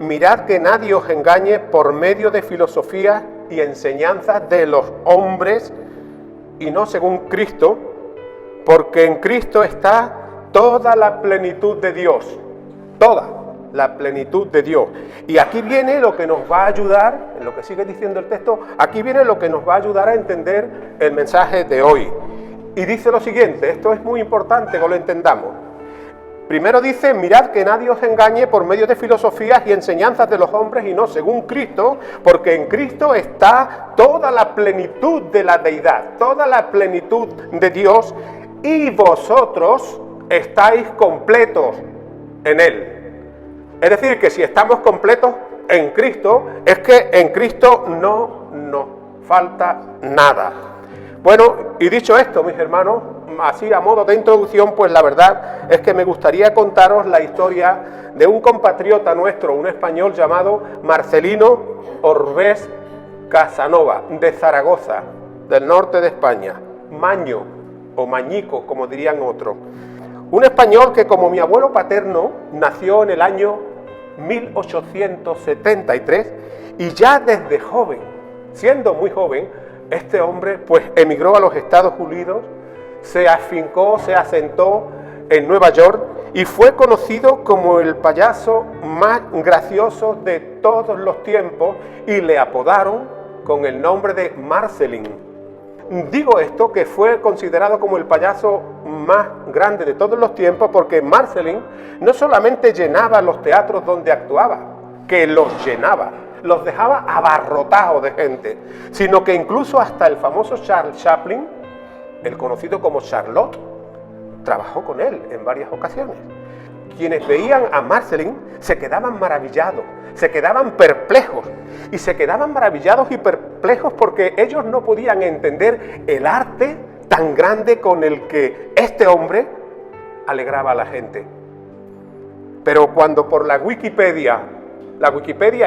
mirad que nadie os engañe por medio de filosofías y enseñanzas de los hombres y no según Cristo, porque en Cristo está toda la plenitud de Dios, toda la plenitud de Dios. Y aquí viene lo que nos va a ayudar, en lo que sigue diciendo el texto, aquí viene lo que nos va a ayudar a entender el mensaje de hoy. Y dice lo siguiente, esto es muy importante que lo entendamos. Primero dice, mirad que nadie os engañe por medio de filosofías y enseñanzas de los hombres y no según Cristo, porque en Cristo está toda la plenitud de la deidad, toda la plenitud de Dios, y vosotros estáis completos en Él. Es decir, que si estamos completos en Cristo, es que en Cristo no nos falta nada. Bueno, y dicho esto, mis hermanos, así a modo de introducción, pues la verdad es que me gustaría contaros la historia de un compatriota nuestro, un español llamado Marcelino Orbés Casanova, de Zaragoza, del norte de España, Maño o Mañico, como dirían otros. Un español que, como mi abuelo paterno, nació en el año 1873 y ya desde joven, siendo muy joven, este hombre pues emigró a los Estados Unidos, se afincó, se asentó en Nueva York y fue conocido como el payaso más gracioso de todos los tiempos y le apodaron con el nombre de Marcelín. Digo esto, que fue considerado como el payaso más grande de todos los tiempos, porque Marcelín no solamente llenaba los teatros donde actuaba, que los llenaba, los dejaba abarrotados de gente, sino que incluso hasta el famoso Charles Chaplin, el conocido como Charlot, trabajó con él en varias ocasiones. Quienes veían a Marcelín se quedaban maravillados, se quedaban perplejos, y se quedaban maravillados y perplejos porque ellos no podían entender el arte tan grande con el que este hombre alegraba a la gente. Pero cuando por la Wikipedia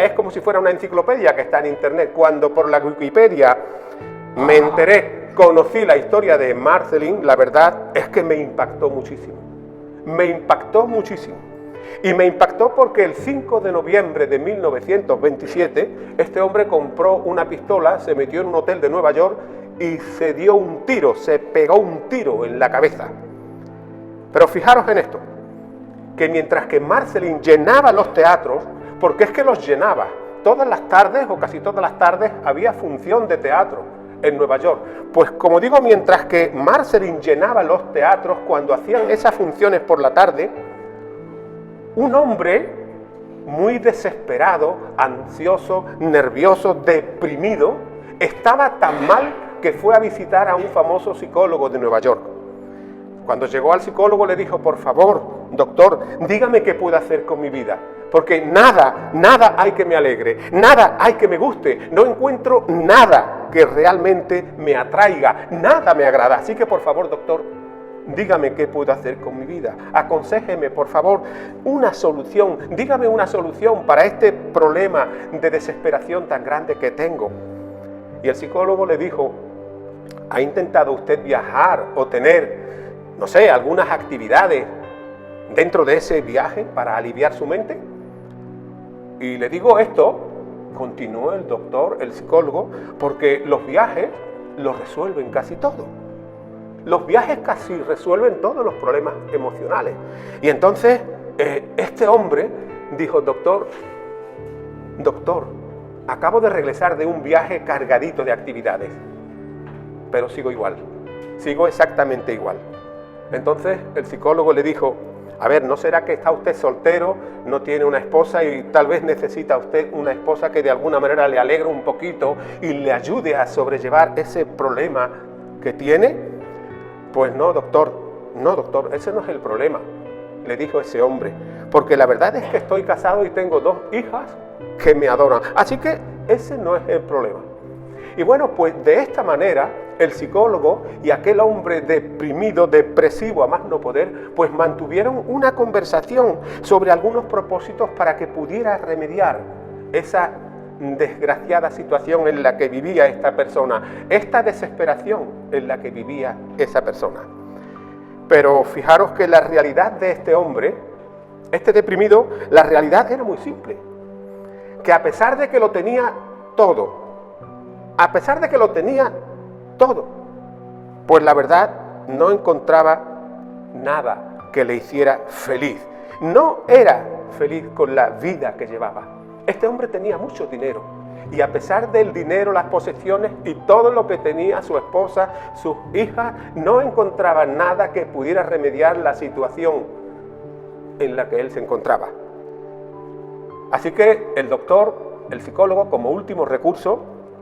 es como si fuera una enciclopedia que está en internet, cuando por la Wikipedia me enteré, conocí la historia de Marcelín, la verdad es que me impactó muchísimo. Me impactó muchísimo. Y me impactó porque el 5 de noviembre de 1927, este hombre compró una pistola, se metió en un hotel de Nueva York y se dio un tiro, se pegó un tiro en la cabeza. Pero fijaros en esto, que mientras que Marcelín llenaba los teatros, porque es que los llenaba, todas las tardes o casi todas las tardes había función de teatro en Nueva York. Pues como digo, mientras que Marcelín llenaba los teatros, cuando hacían esas funciones por la tarde, un hombre muy desesperado, ansioso, nervioso, deprimido, estaba tan mal que fue a visitar a un famoso psicólogo de Nueva York. Cuando llegó al psicólogo le dijo, por favor, doctor, dígame qué puedo hacer con mi vida, porque nada hay que me alegre, nada hay que me guste, no encuentro nada que realmente me atraiga, nada me agrada, así que por favor, doctor, dígame qué puedo hacer con mi vida, aconséjeme, por favor, una solución, dígame una solución para este problema de desesperación tan grande que tengo. Y el psicólogo le dijo, ¿ha intentado usted viajar o tener, no sé, algunas actividades dentro de ese viaje para aliviar su mente? Y le digo esto, continuó el doctor, el psicólogo, porque los viajes los resuelven casi todo. Los viajes casi resuelven todos los problemas emocionales. Y entonces este hombre dijo, doctor, acabo de regresar de un viaje cargadito de actividades, pero sigo igual, sigo exactamente igual. Entonces el psicólogo le dijo, a ver, ¿no será que está usted soltero, no tiene una esposa y tal vez necesita usted una esposa que de alguna manera le alegre un poquito y le ayude a sobrellevar ese problema que tiene? Pues no, doctor, ese no es el problema, le dijo ese hombre, porque la verdad es que estoy casado y tengo 2 hijas que me adoran, así que ese no es el problema. Y bueno, pues de esta manera el psicólogo y aquel hombre deprimido, depresivo a más no poder, pues mantuvieron una conversación sobre algunos propósitos para que pudiera remediar esa desgraciada situación en la que vivía esta persona, esta desesperación en la que vivía esa persona. Pero fijaros que la realidad de este hombre, este deprimido, la realidad era muy simple. que a pesar de que lo tenía todo, a pesar de que lo tenía todo, pues la verdad no encontraba nada que le hiciera feliz. No era feliz con la vida que llevaba. Este hombre tenía mucho dinero y a pesar del dinero, las posesiones y todo lo que tenía su esposa, sus hijas, no encontraba nada que pudiera remediar la situación en la que él se encontraba. Así que el doctor, el psicólogo, como último recurso,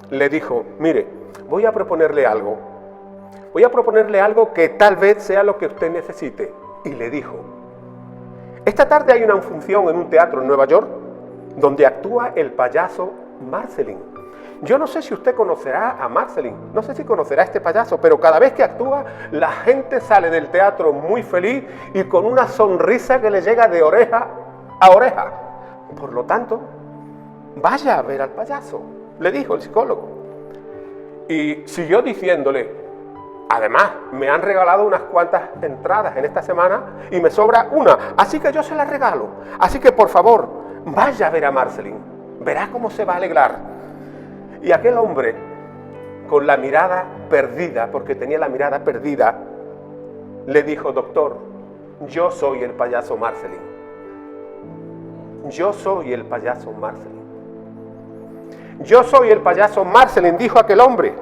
le dijo: mire, voy a proponerle algo. Voy a proponerle algo que tal vez sea lo que usted necesite. Y le dijo: esta tarde hay una función en un teatro en Nueva York donde actúa el payaso Marcelin. Yo no sé si usted conocerá a Marcelin, no sé si conocerá a este payaso, pero cada vez que actúa la gente sale del teatro muy feliz y con una sonrisa que le llega de oreja a oreja. Por lo tanto, vaya a ver al payaso, le dijo el psicólogo. Y siguió diciéndole: además, me han regalado unas cuantas entradas en esta semana y me sobra una, así que yo se las regalo. Así que, por favor, vaya a ver a Marcelin, verá cómo se va a alegrar. Y aquel hombre, con la mirada perdida, porque tenía la mirada perdida, le dijo: doctor, yo soy el payaso Marcelin. Yo soy el payaso Marcelin. Yo soy el payaso Marcelin, dijo aquel hombre.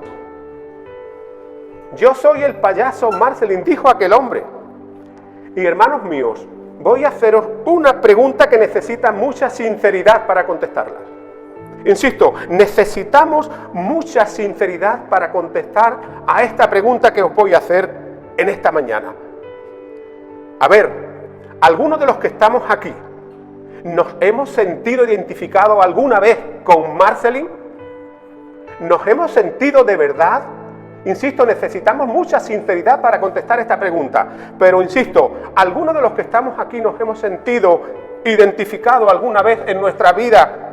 Yo soy el payaso Marcelin, dijo aquel hombre. Y hermanos míos, voy a haceros una pregunta que necesita mucha sinceridad para contestarla. Insisto, necesitamos mucha sinceridad para contestar a esta pregunta que os voy a hacer en esta mañana. A ver, algunos de los que estamos aquí, ¿nos hemos sentido identificados alguna vez con Marcelin? ¿Nos hemos sentido de verdad? Insisto, necesitamos mucha sinceridad para contestar esta pregunta. Pero insisto, ¿algunos de los que estamos aquí nos hemos sentido identificados alguna vez en nuestra vida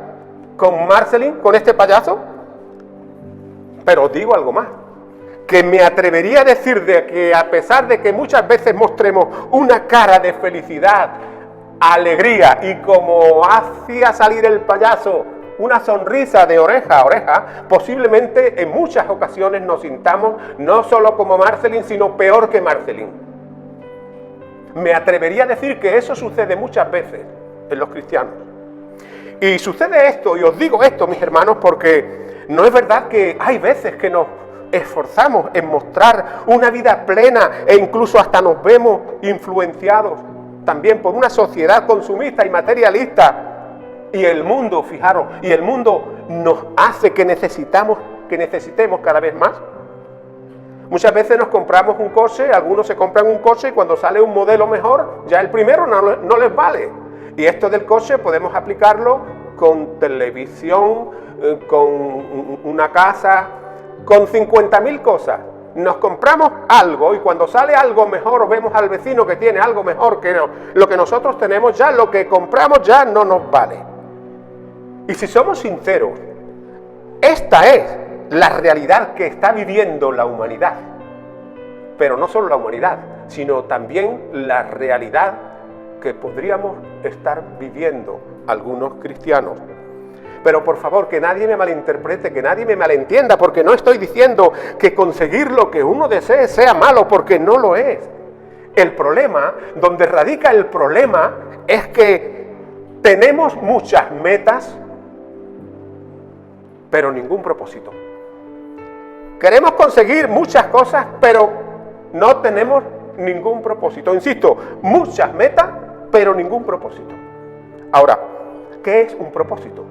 con Marcelin, con este payaso? Pero os digo algo más, que me atrevería a decir de que a pesar de que muchas veces mostremos una cara de felicidad, alegría y como hacía salir el payaso, una sonrisa de oreja a oreja, posiblemente en muchas ocasiones nos sintamos no solo como Marcelin, sino peor que Marcelin. Me atrevería a decir que eso sucede muchas veces en los cristianos. Y sucede esto, y os digo esto, mis hermanos, porque no es verdad que hay veces que nos esforzamos en mostrar una vida plena e incluso hasta nos vemos influenciados también por una sociedad consumista y materialista. Y el mundo, fijaros, y el mundo nos hace que necesitemos cada vez más. Muchas veces nos compramos un coche, algunos se compran un coche y cuando sale un modelo mejor, ya el primero no les vale. Y esto del coche podemos aplicarlo con televisión, con una casa, con 50.000 cosas. Nos compramos algo y cuando sale algo mejor o vemos al vecino que tiene algo mejor que lo que nosotros tenemos, ya lo que compramos ya no nos vale. Y si somos sinceros, esta es la realidad que está viviendo la humanidad. Pero no solo la humanidad, sino también la realidad que podríamos estar viviendo algunos cristianos. Pero por favor, que nadie me malinterprete, que nadie me malentienda, porque no estoy diciendo que conseguir lo que uno desee sea malo, porque no lo es. El problema, donde radica el problema, es que tenemos muchas metas, pero ningún propósito. Queremos conseguir muchas cosas, pero no tenemos ningún propósito. Insisto, muchas metas, pero ningún propósito. Ahora, ¿qué es un propósito?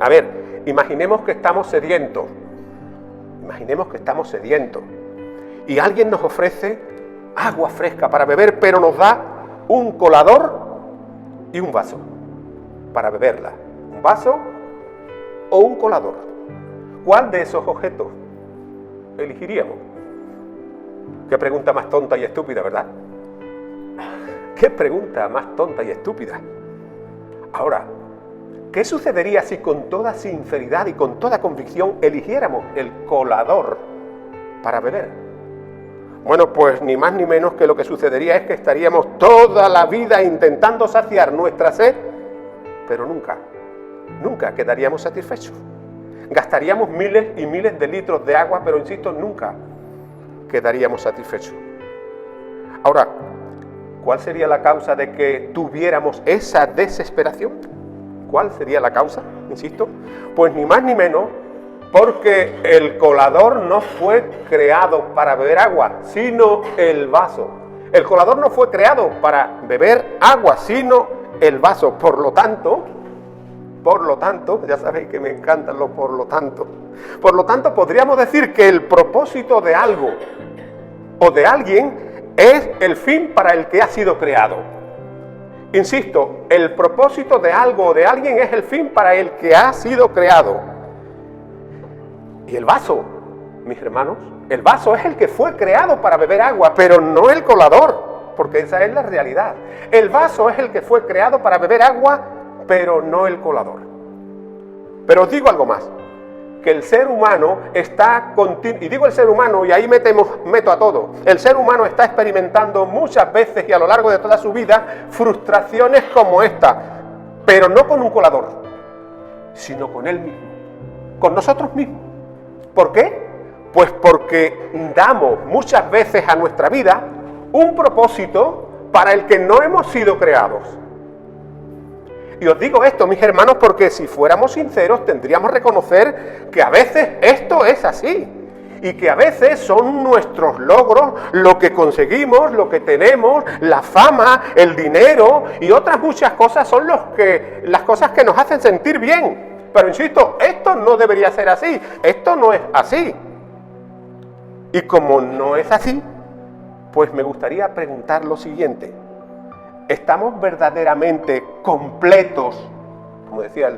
A ver, imaginemos que estamos sedientos. Y alguien nos ofrece agua fresca para beber, pero nos da un colador y un vaso para beberla. Un vaso o un colador. ¿Cuál de esos objetos elegiríamos? Qué pregunta más tonta y estúpida, ¿verdad? Qué pregunta más tonta y estúpida. Ahora, ¿qué sucedería si con toda sinceridad y con toda convicción eligiéramos el colador para beber? Bueno, pues ni más ni menos que lo que sucedería es que estaríamos toda la vida intentando saciar nuestra sed, pero nunca nunca quedaríamos satisfechos. Gastaríamos miles y miles de litros de agua, pero insisto, nunca quedaríamos satisfechos. Ahora, ¿cuál sería la causa de que tuviéramos esa desesperación? ¿Cuál sería la causa? Insisto, pues ni más ni menos porque el colador no fue creado para beber agua, sino el vaso. El colador no fue creado para beber agua, sino el vaso. Por lo tanto, ya sabéis que me encantan los por lo tanto. Por lo tanto, podríamos decir que el propósito de algo o de alguien es el fin para el que ha sido creado. Insisto, el propósito de algo o de alguien es el fin para el que ha sido creado. Y el vaso, mis hermanos, el vaso es el que fue creado para beber agua, pero no el colador, porque esa es la realidad. El vaso es el que fue creado para beber agua, pero no el colador. Pero os digo algo más, que el ser humano está, y digo el ser humano y ahí meto a todo, el ser humano está experimentando muchas veces y a lo largo de toda su vida frustraciones como esta, pero no con un colador, sino con él mismo, con nosotros mismos. ¿Por qué? Pues porque damos muchas veces a nuestra vida un propósito para el que no hemos sido creados. Y os digo esto, mis hermanos, porque si fuéramos sinceros tendríamos que reconocer que a veces esto es así. Y que a veces son nuestros logros, lo que conseguimos, lo que tenemos, la fama, el dinero y otras muchas cosas son las cosas que nos hacen sentir bien. Pero insisto, esto no debería ser así, esto no es así. Y como no es así, pues me gustaría preguntar lo siguiente. ¿Estamos verdaderamente completos, como decía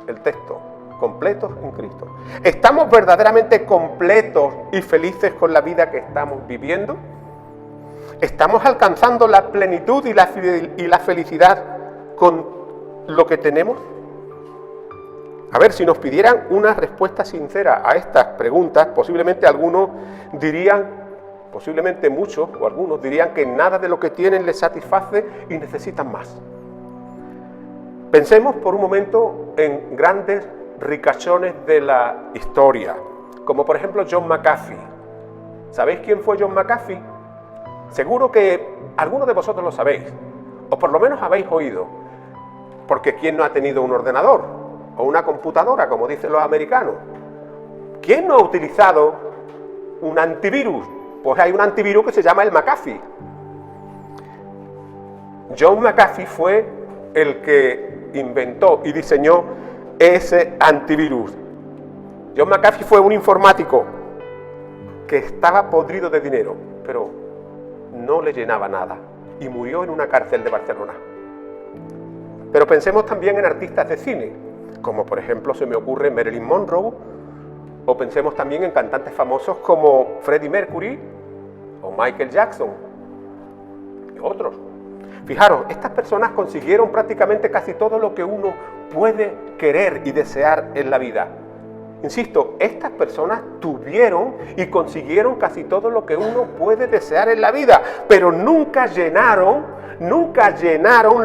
el texto, completos en Cristo? ¿Estamos verdaderamente completos y felices con la vida que estamos viviendo? ¿Estamos alcanzando la plenitud y la felicidad con lo que tenemos? A ver, si nos pidieran una respuesta sincera a estas preguntas, posiblemente algunos dirían, posiblemente muchos o algunos dirían que nada de lo que tienen les satisface y necesitan más. Pensemos por un momento en grandes ricachones de la historia, como por ejemplo John McAfee. ¿Sabéis quién fue John McAfee? Seguro que algunos de vosotros lo sabéis, o por lo menos habéis oído, porque ¿quién no ha tenido un ordenador o una computadora, como dicen los americanos? ¿Quién no ha utilizado un antivirus? Pues hay un antivirus que se llama el McAfee. John McAfee fue el que inventó y diseñó ese antivirus. John McAfee fue un informático que estaba podrido de dinero, pero no le llenaba nada y murió en una cárcel de Barcelona. Pero pensemos también en artistas de cine, como por ejemplo se me ocurre Marilyn Monroe, o pensemos también en cantantes famosos como Freddie Mercury o Michael Jackson y otros. Fijaros, estas personas consiguieron prácticamente casi todo lo que uno puede querer y desear en la vida. Insisto, estas personas tuvieron y consiguieron casi todo lo que uno puede desear en la vida, pero nunca llenaron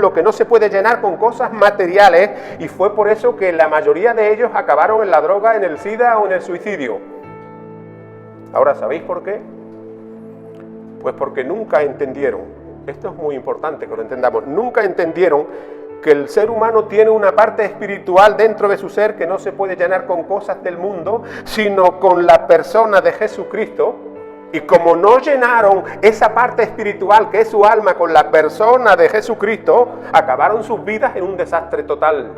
lo que no se puede llenar con cosas materiales, y fue por eso que la mayoría de ellos acabaron en la droga, en el SIDA o en el suicidio. Ahora, ¿sabéis por qué? Pues porque nunca entendieron, esto es muy importante que lo entendamos, nunca entendieron que el ser humano tiene una parte espiritual dentro de su ser que no se puede llenar con cosas del mundo, sino con la persona de Jesucristo. Y como no llenaron esa parte espiritual que es su alma con la persona de Jesucristo, acabaron sus vidas en un desastre total.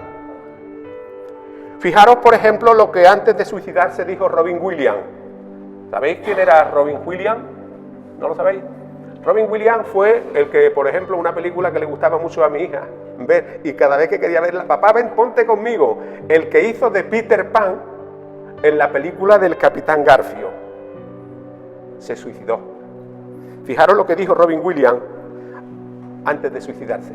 Fijaros, por ejemplo, lo que antes de suicidarse dijo Robin Williams. ¿Sabéis quién era Robin Williams? ¿No lo sabéis? Robin Williams fue el que, por ejemplo, una película que le gustaba mucho a mi hija ver, y cada vez que quería verla, papá, ven, ponte conmigo, el que hizo de Peter Pan en la película del Capitán Garfio. Se suicidó. Fijaros lo que dijo Robin Williams antes de suicidarse.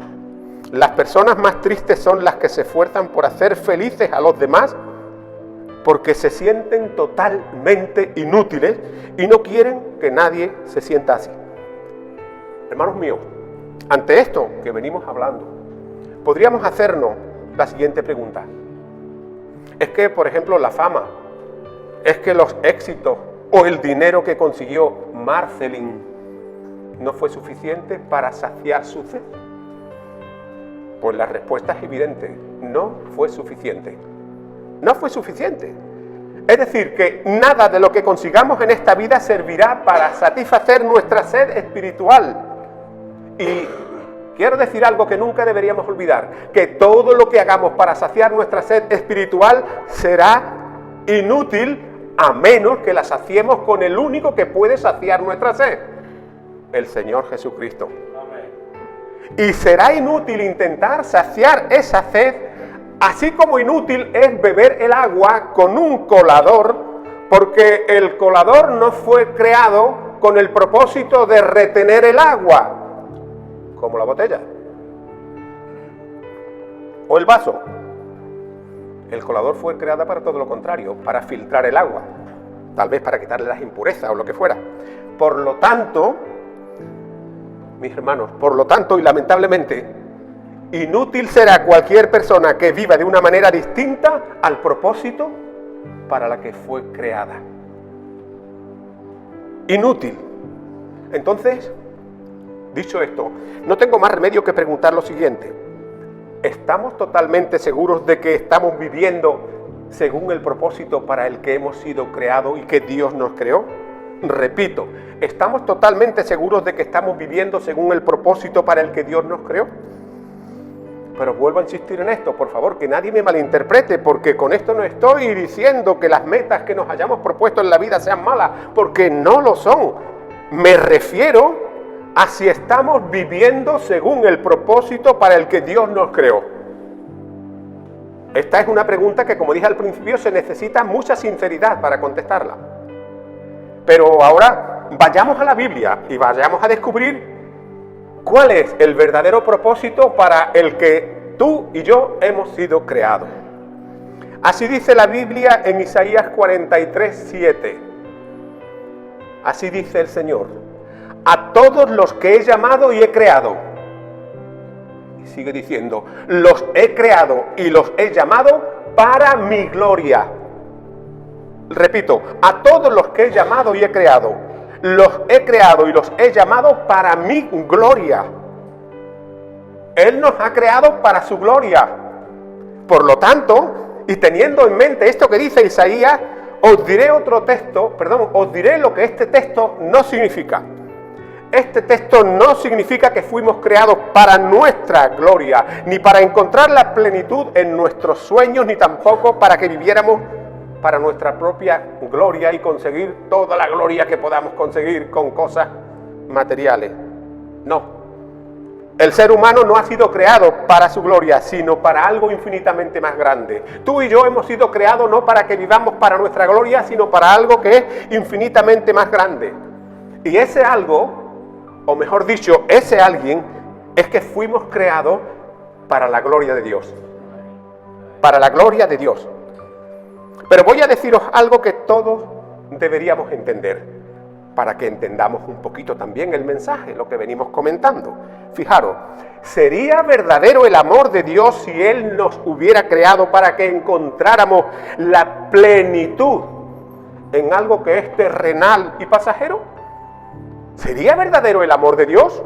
Las personas más tristes son las que se esfuerzan por hacer felices a los demás porque se sienten totalmente inútiles y no quieren que nadie se sienta así. Hermanos míos, ante esto que venimos hablando, podríamos hacernos la siguiente pregunta. Es que, por ejemplo, la fama, es que los éxitos o el dinero que consiguió Marceline no fue suficiente para saciar su sed. Pues la respuesta es evidente, no fue suficiente. No fue suficiente. Es decir, que nada de lo que consigamos en esta vida servirá para satisfacer nuestra sed espiritual. Y quiero decir algo que nunca deberíamos olvidar, que todo lo que hagamos para saciar nuestra sed espiritual será inútil a menos que la saciemos con el único que puede saciar nuestra sed, el Señor Jesucristo. Y será inútil intentar saciar esa sed, así como inútil es beber el agua con un colador, porque el colador no fue creado con el propósito de retener el agua, como la botella o el vaso. El colador fue creado para todo lo contrario, para filtrar el agua, tal vez para quitarle las impurezas o lo que fuera. Por lo tanto, mis hermanos, y lamentablemente, inútil será cualquier persona que viva de una manera distinta al propósito para la que fue creada. Inútil. Entonces, dicho esto, no tengo más remedio que preguntar lo siguiente. ¿Estamos totalmente seguros de que estamos viviendo según el propósito para el que hemos sido creados y que Dios nos creó? Repito, ¿estamos totalmente seguros de que estamos viviendo según el propósito para el que Dios nos creó? Pero vuelvo a insistir en esto, por favor, que nadie me malinterprete, porque con esto no estoy diciendo que las metas que nos hayamos propuesto en la vida sean malas, porque no lo son. Me refiero a si estamos viviendo según el propósito para el que Dios nos creó. Esta es una pregunta que, como dije al principio, se necesita mucha sinceridad para contestarla. Pero ahora vayamos a la Biblia y vayamos a descubrir cuál es el verdadero propósito para el que tú y yo hemos sido creados. Así dice la Biblia en Isaías 43:7. Así dice el Señor: a todos los que he llamado y he creado. Y sigue diciendo: los he creado y los he llamado para mi gloria. Repito, a todos los que he llamado y he creado, los he creado y los he llamado para mi gloria. Él nos ha creado para su gloria. Por lo tanto, y teniendo en mente esto que dice Isaías, os diré lo que este texto no significa. Este texto no significa que fuimos creados para nuestra gloria, ni para encontrar la plenitud en nuestros sueños, ni tampoco para que viviéramos para nuestra propia gloria y conseguir toda la gloria que podamos conseguir con cosas materiales. No. El ser humano no ha sido creado para su gloria, sino para algo infinitamente más grande. Tú y yo hemos sido creados no para que vivamos para nuestra gloria, sino para algo que es infinitamente más grande. Y ese algo, o mejor dicho, ese alguien, es que fuimos creados para la gloria de Dios. Para la gloria de Dios. Pero voy a deciros algo que todos deberíamos entender, para que entendamos un poquito también el mensaje, lo que venimos comentando. Fijaros, ¿sería verdadero el amor de Dios si Él nos hubiera creado para que encontráramos la plenitud en algo que es terrenal y pasajero? ¿Sería verdadero el amor de Dios?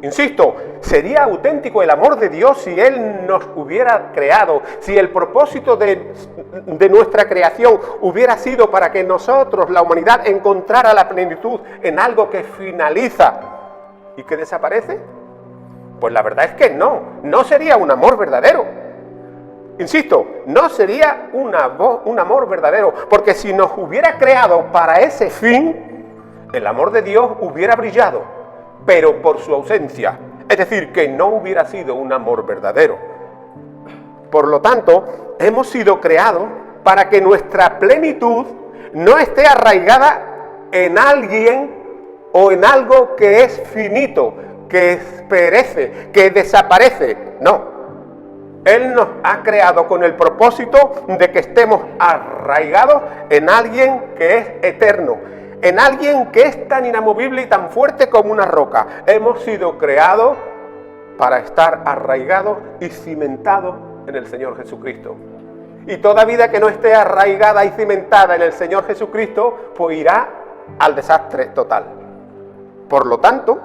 Insisto, ¿sería auténtico el amor de Dios si Él nos hubiera creado, si el propósito de nuestra creación hubiera sido para que nosotros, la humanidad, encontrara la plenitud en algo que finaliza y que desaparece? Pues la verdad es que no sería un amor verdadero. Insisto, no sería un amor verdadero, porque si nos hubiera creado para ese fin, el amor de Dios hubiera brillado, pero por su ausencia, es decir, que no hubiera sido un amor verdadero. Por lo tanto, hemos sido creados para que nuestra plenitud no esté arraigada en alguien o en algo que es finito, que perece, que desaparece. No. Él nos ha creado con el propósito de que estemos arraigados en alguien que es eterno, en alguien que es tan inamovible y tan fuerte como una roca. Hemos sido creados para estar arraigados y cimentados en el Señor Jesucristo. Y toda vida que no esté arraigada y cimentada en el Señor Jesucristo, pues irá al desastre total. Por lo tanto,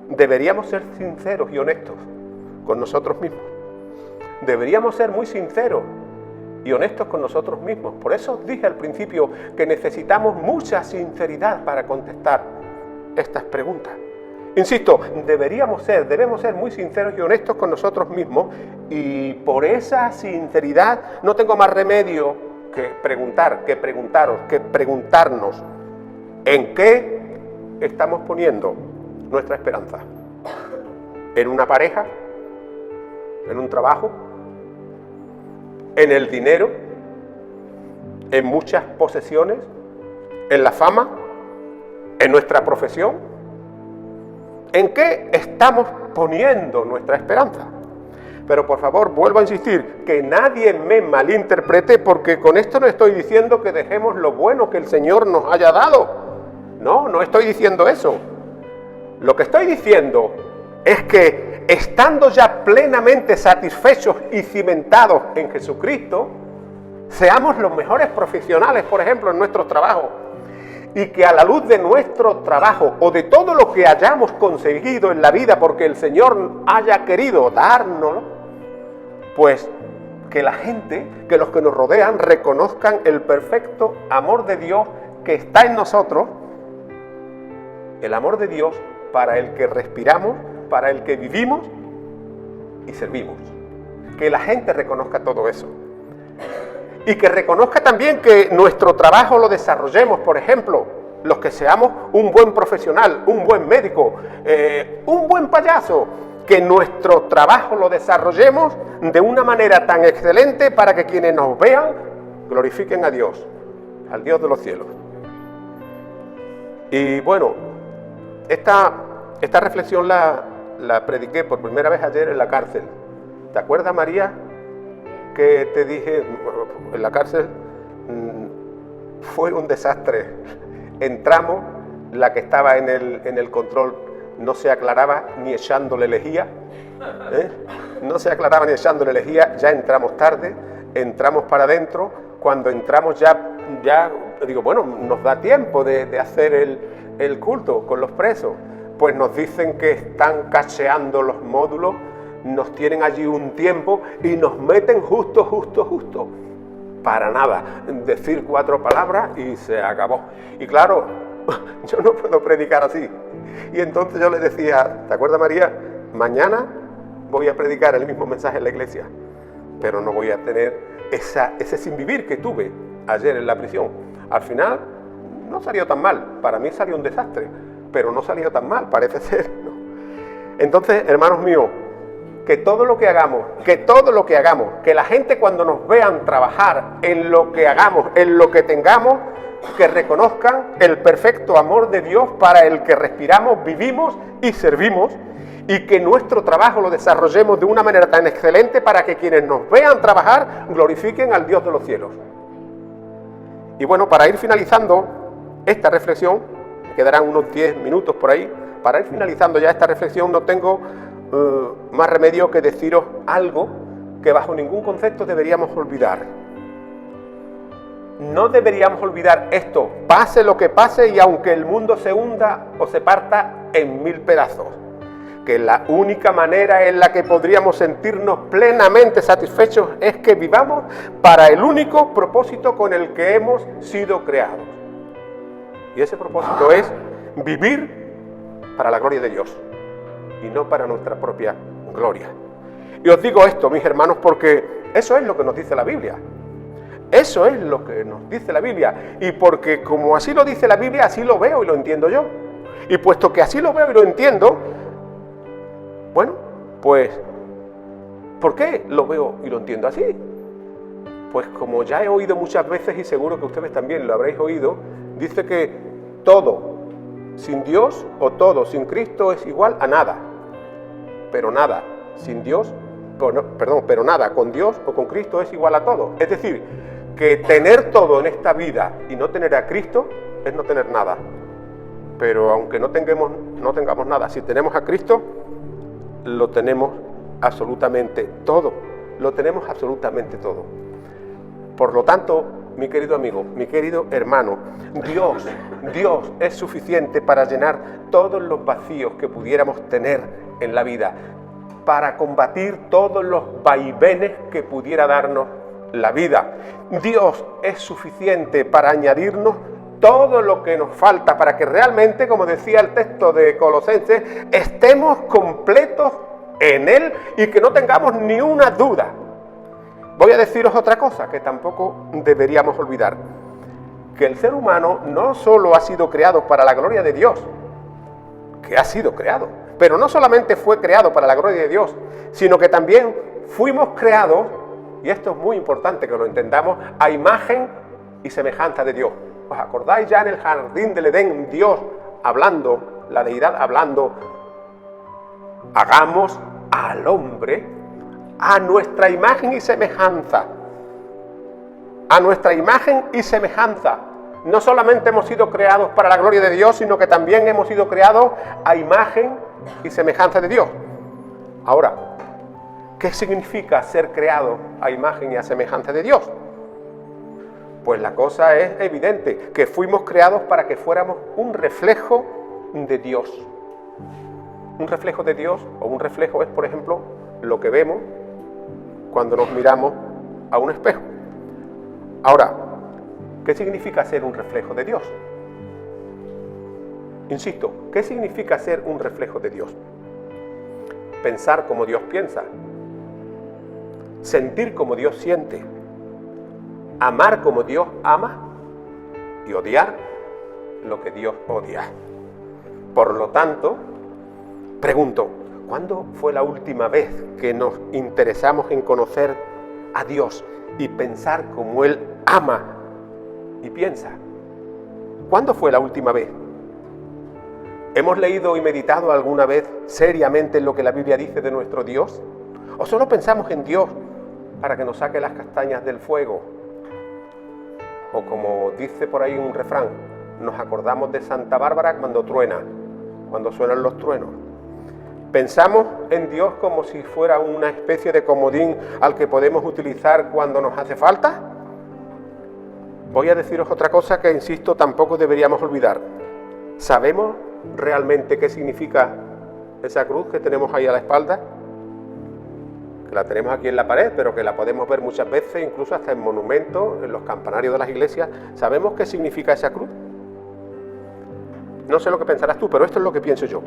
deberíamos ser sinceros y honestos con nosotros mismos. Deberíamos ser muy sinceros y honestos con nosotros mismos. Por eso os dije al principio que necesitamos mucha sinceridad para contestar estas preguntas. Insisto, debemos ser muy sinceros y honestos con nosotros mismos, y por esa sinceridad no tengo más remedio que preguntarnos en qué estamos poniendo nuestra esperanza. ¿En una pareja? ¿En un trabajo? ¿En el dinero? ¿En muchas posesiones? ¿En la fama? ¿En nuestra profesión? ¿En qué estamos poniendo nuestra esperanza? Pero por favor, vuelvo a insistir, que nadie me malinterprete, porque con esto no estoy diciendo que dejemos lo bueno que el Señor nos haya dado. No estoy diciendo eso. Lo que estoy diciendo es que, estando ya plenamente satisfechos y cimentados en Jesucristo, seamos los mejores profesionales, por ejemplo, en nuestro trabajo. Y que a la luz de nuestro trabajo o de todo lo que hayamos conseguido en la vida, porque el Señor haya querido dárnoslo, pues que la gente, que los que nos rodean, reconozcan el perfecto amor de Dios que está en nosotros, el amor de Dios para el que respiramos, para el que vivimos y servimos. Que la gente reconozca todo eso. Y que reconozca también que nuestro trabajo lo desarrollemos, por ejemplo, los que seamos un buen profesional, un buen médico, un buen payaso, que nuestro trabajo lo desarrollemos de una manera tan excelente para que quienes nos vean glorifiquen a Dios, al Dios de los cielos. Y bueno, esta reflexión la prediqué por primera vez ayer en la cárcel. ¿Te acuerdas, María, que te dije en la cárcel? Fue un desastre. Entramos, la que estaba en el control no se aclaraba ni echándole lejía, no se aclaraba ni echándole lejía. Ya entramos tarde, entramos para adentro. Cuando entramos ya digo, bueno, nos da tiempo de hacer el culto con los presos. Pues nos dicen que están cacheando los módulos, nos tienen allí un tiempo y nos meten justo. Para nada, decir 4 palabras y se acabó. Y claro, yo no puedo predicar así. Y entonces yo le decía, ¿te acuerdas, María? Mañana voy a predicar el mismo mensaje en la iglesia, pero no voy a tener ese sin vivir que tuve ayer en la prisión. Al final no salió tan mal, para mí salió un desastre, pero no salió tan mal, parece ser, ¿no? Entonces, hermanos míos, que todo lo que hagamos, que la gente cuando nos vean trabajar en lo que hagamos, en lo que tengamos, que reconozcan el perfecto amor de Dios para el que respiramos, vivimos y servimos, y que nuestro trabajo lo desarrollemos de una manera tan excelente para que quienes nos vean trabajar glorifiquen al Dios de los cielos. Y bueno, para ir finalizando esta reflexión, me quedarán unos 10 minutos por ahí, para ir finalizando ya esta reflexión, no tengo más remedio que deciros algo que bajo ningún concepto deberíamos olvidar. No deberíamos olvidar esto, pase lo que pase y aunque el mundo se hunda o se parta en 1000 pedazos, que la única manera en la que podríamos sentirnos plenamente satisfechos es que vivamos para el único propósito con el que hemos sido creados. Y ese propósito es vivir para la gloria de Dios y no para nuestra propia gloria. Y os digo esto, mis hermanos, porque eso es lo que nos dice la Biblia. Eso es lo que nos dice la Biblia. Y porque como así lo dice la Biblia, así lo veo y lo entiendo yo. Y puesto que así lo veo y lo entiendo, bueno, pues, ¿por qué lo veo y lo entiendo así? Pues como ya he oído muchas veces y seguro que ustedes también lo habréis oído, dice que todo sin Dios o todo sin Cristo es igual a nada. Pero nada sin Dios, pero nada con Dios o con Cristo es igual a todo. Es decir, que tener todo en esta vida y no tener a Cristo es no tener nada. Pero aunque no tengamos nada, si tenemos a Cristo, lo tenemos absolutamente todo. Lo tenemos absolutamente todo. Por lo tanto, mi querido amigo, mi querido hermano, Dios es suficiente para llenar todos los vacíos que pudiéramos tener en la vida, para combatir todos los vaivenes que pudiera darnos la vida. Dios es suficiente para añadirnos todo lo que nos falta, para que realmente, como decía el texto de Colosenses, estemos completos en Él y que no tengamos ni una duda. Voy a deciros otra cosa que tampoco deberíamos olvidar, que el ser humano no solo ha sido creado para la gloria de Dios, que ha sido creado, pero no solamente fue creado para la gloria de Dios, sino que también fuimos creados, y esto es muy importante que lo entendamos, a imagen y semejanza de Dios. ¿Os acordáis ya en el jardín del Edén, Dios hablando, la deidad hablando, hagamos al hombre a nuestra imagen y semejanza? A nuestra imagen y semejanza. No solamente hemos sido creados para la gloria de Dios, sino que también hemos sido creados a imagen y semejanza de Dios. Ahora, ¿qué significa ser creado a imagen y a semejanza de Dios? Pues la cosa es evidente, que fuimos creados para que fuéramos un reflejo de Dios. Un reflejo de Dios, o un reflejo es, por ejemplo, lo que vemos cuando nos miramos a un espejo. Ahora, ¿qué significa ser un reflejo de Dios? Insisto, ¿qué significa ser un reflejo de Dios? Pensar como Dios piensa, sentir como Dios siente, amar como Dios ama y odiar lo que Dios odia. Por lo tanto, pregunto, ¿cuándo fue la última vez que nos interesamos en conocer a Dios y pensar como Él ama y piensa? ¿Cuándo fue la última vez? ¿Hemos leído y meditado alguna vez seriamente en lo que la Biblia dice de nuestro Dios? ¿O solo pensamos en Dios para que nos saque las castañas del fuego? O como dice por ahí un refrán, nos acordamos de Santa Bárbara cuando truena, cuando suenan los truenos. ¿Pensamos en Dios como si fuera una especie de comodín al que podemos utilizar cuando nos hace falta? Voy a deciros otra cosa que, insisto, tampoco deberíamos olvidar. ¿Sabemos realmente qué significa esa cruz que tenemos ahí a la espalda? Que la tenemos aquí en la pared, pero que la podemos ver muchas veces, incluso hasta en monumentos, en los campanarios de las iglesias. ¿Sabemos qué significa esa cruz? No sé lo que pensarás tú, pero esto es lo que pienso yo.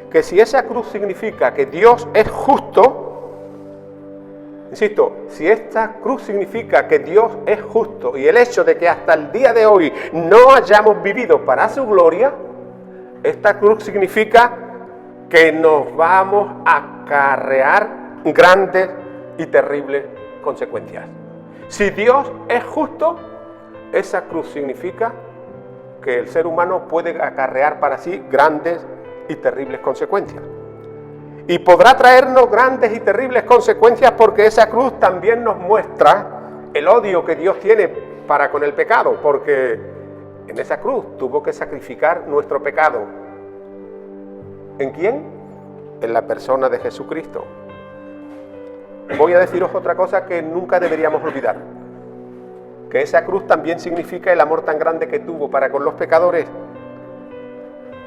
Que si esa cruz significa que Dios es justo, insisto, si esta cruz significa que Dios es justo y el hecho de que hasta el día de hoy no hayamos vivido para su gloria, esta cruz significa que nos vamos a acarrear grandes y terribles consecuencias. Si Dios es justo, esa cruz significa que el ser humano puede acarrear para sí grandes y terribles consecuencias. Y podrá traernos grandes y terribles consecuencias porque esa cruz también nos muestra el odio que Dios tiene para con el pecado, porque en esa cruz tuvo que sacrificar nuestro pecado. ¿En quién? En la persona de Jesucristo. Voy a deciros otra cosa que nunca deberíamos olvidar, que esa cruz también significa el amor tan grande que tuvo para con los pecadores.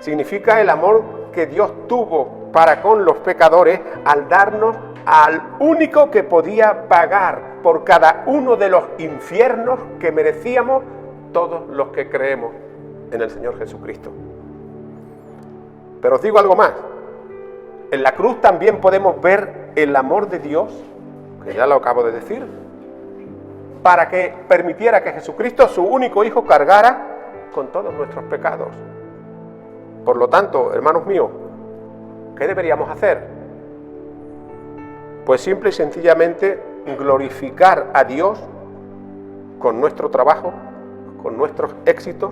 Significa el amor que Dios tuvo para con los pecadores al darnos al único que podía pagar por cada uno de los infiernos que merecíamos todos los que creemos en el Señor Jesucristo. Pero os digo algo más. En la cruz también podemos ver el amor de Dios, que ya lo acabo de decir, para que permitiera que Jesucristo, su único Hijo, cargara con todos nuestros pecados. Por lo tanto, hermanos míos, ¿qué deberíamos hacer? Pues simple y sencillamente glorificar a Dios con nuestro trabajo, con nuestros éxitos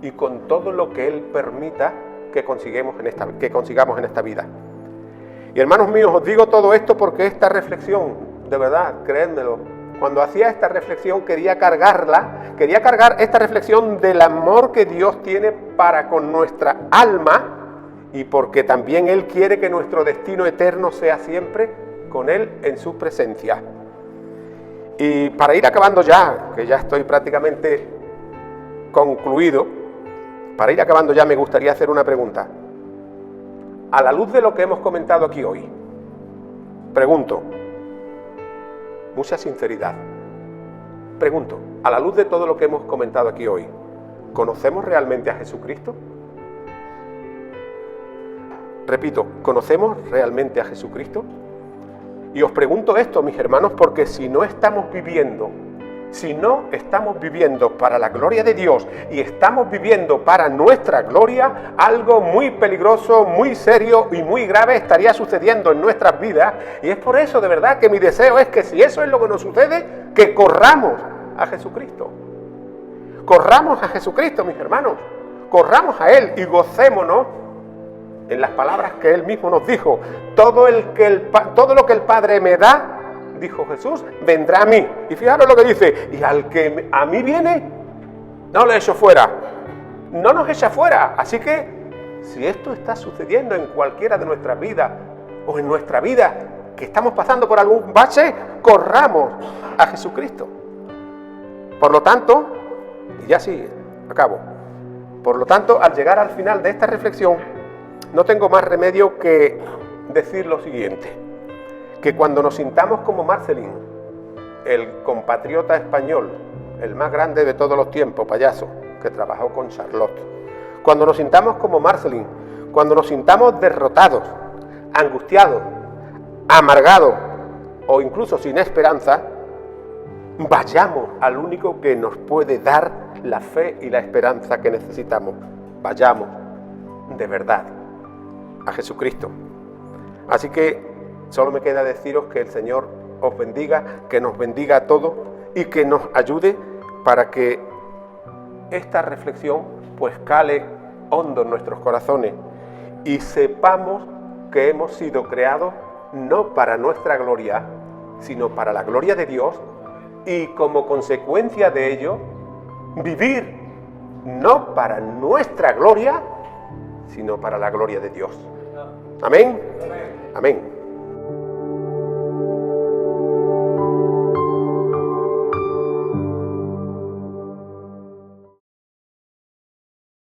y con todo lo que Él permita que consigamos en esta vida. Y hermanos míos, os digo todo esto porque esta reflexión, de verdad, creédmelo, cuando hacía esta reflexión quería cargar esta reflexión del amor que Dios tiene para con nuestra alma y porque también Él quiere que nuestro destino eterno sea siempre con Él en su presencia. Y para ir acabando ya, que ya estoy prácticamente concluido, para ir acabando ya me gustaría hacer una pregunta. A la luz de lo que hemos comentado aquí hoy, pregunto, mucha sinceridad, pregunto, a la luz de todo lo que hemos comentado aquí hoy, ¿conocemos realmente a Jesucristo? Repito, ¿conocemos realmente a Jesucristo? Y os pregunto esto, mis hermanos, porque si no estamos viviendo para la gloria de Dios y estamos viviendo para nuestra gloria, algo muy peligroso, muy serio y muy grave estaría sucediendo en nuestras vidas. Y es por eso, de verdad, que mi deseo es que si eso es lo que nos sucede, que corramos a Jesucristo. Corramos a Jesucristo, mis hermanos. Corramos a Él y gocémonos en las palabras que Él mismo nos dijo. Todo lo que el Padre me da, dijo Jesús, vendrá a mí. Y fijaros lo que dice, y al que a mí viene, no lo echo fuera. No nos echa fuera. Así que, si esto está sucediendo en cualquiera de nuestras vidas, o en nuestra vida, que estamos pasando por algún bache, corramos a Jesucristo. Por lo tanto, y ya sí, acabo. Por lo tanto, al llegar al final de esta reflexión, no tengo más remedio que decir lo siguiente, que cuando nos sintamos como Marcelín, el compatriota español, el más grande de todos los tiempos, payaso, que trabajó con Charlotte, cuando nos sintamos como Marcelín, cuando nos sintamos derrotados, angustiados, amargados o incluso sin esperanza, vayamos al único que nos puede dar la fe y la esperanza que necesitamos. Vayamos de verdad a Jesucristo. Así que solo me queda deciros que el Señor os bendiga, que nos bendiga a todos y que nos ayude para que esta reflexión pues cale hondo en nuestros corazones y sepamos que hemos sido creados no para nuestra gloria, sino para la gloria de Dios, y como consecuencia de ello, vivir no para nuestra gloria, sino para la gloria de Dios. Amén. Amén.